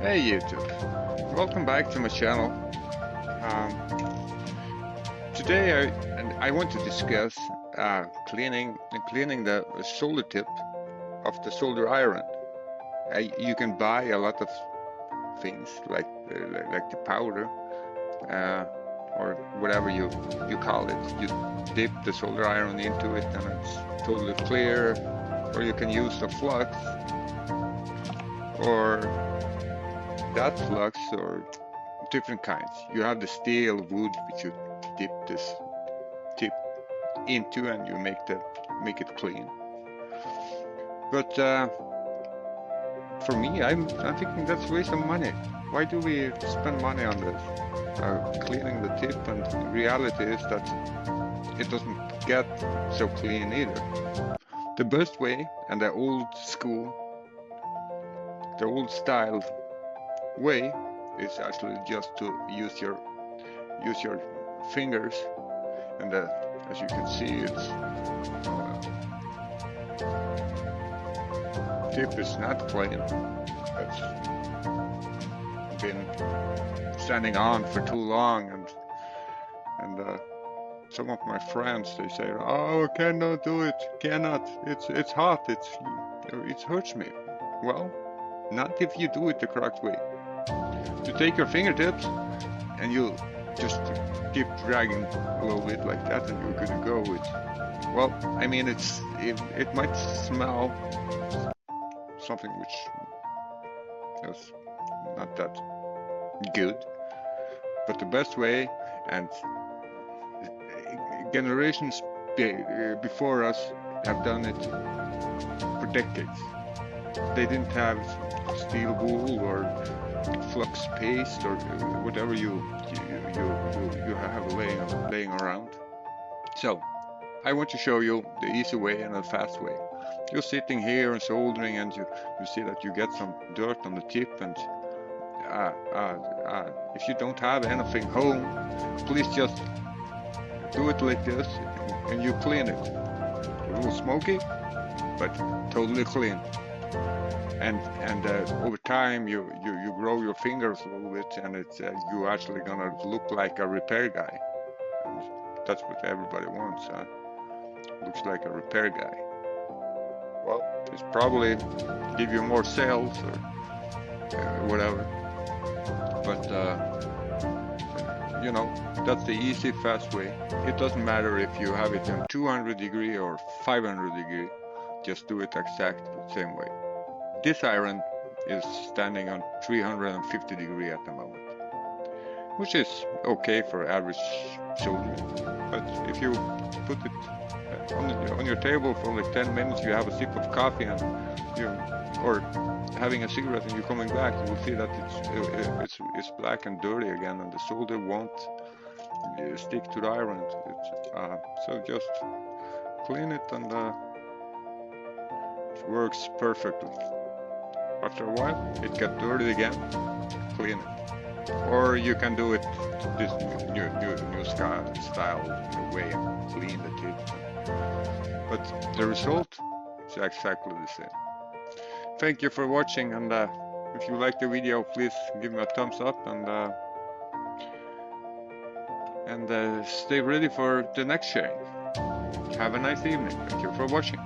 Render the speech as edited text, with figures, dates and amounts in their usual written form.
Hey YouTube, welcome back to my channel. Today I want to discuss cleaning the solder tip of the solder iron. You can buy a lot of things like the powder or whatever you call it. You dip the solder iron into it and it's totally clear, or you can use the flux or that flux or different kinds. You have the steel wood which you dip this tip into and you make it clean. But for me, I'm thinking that's a waste of money. Why do we spend money on this? Cleaning the tip, and the reality is that it doesn't get so clean either. The best way, and the old school, the old style way, is actually just to use your fingers, and as you can see, it's tip is not clean. It's been standing on for too long, and some of my friends, they say, "Oh, I cannot do it. Cannot. It's hot. It hurts me." Well, not if you do it the correct way. You take your fingertips and you just keep dragging a little bit like that, and you're good to go with. Well, I mean, it might smell something which is not that good, but the best way, and generations before us have done it for decades. They didn't have steel wool or flux paste or whatever you have laying around. So I want to show you the easy way and the fast way. You're sitting here and soldering, and you see that you get some dirt on the tip, and if you don't have anything home, please just do it like this and you clean it. A little smoky, but totally clean. And over time you grow your fingers a little bit, and it's you actually gonna look like a repair guy. And that's what everybody wants. Looks like a repair guy. Well, it's probably give you more sales or whatever, but you know, that's the easy, fast way. It doesn't matter if you have it in 200 degree or 500 degree, just do it exactly the same way. This iron is standing on 350 degree at the moment, which is okay for average soldering. But if you put it on your table for like 10 minutes, you have a sip of coffee and or having a cigarette, and you're coming back, you will see that it's black and dirty again, and the solder won't stick to the iron. So just clean it, and it works perfectly. After a while, it gets dirty again, clean it. Or you can do it this new style way and clean the tip. But the result is exactly the same. Thank you for watching, and if you like the video, please give me a thumbs up, and stay ready for the next sharing. Have a nice evening. Thank you for watching.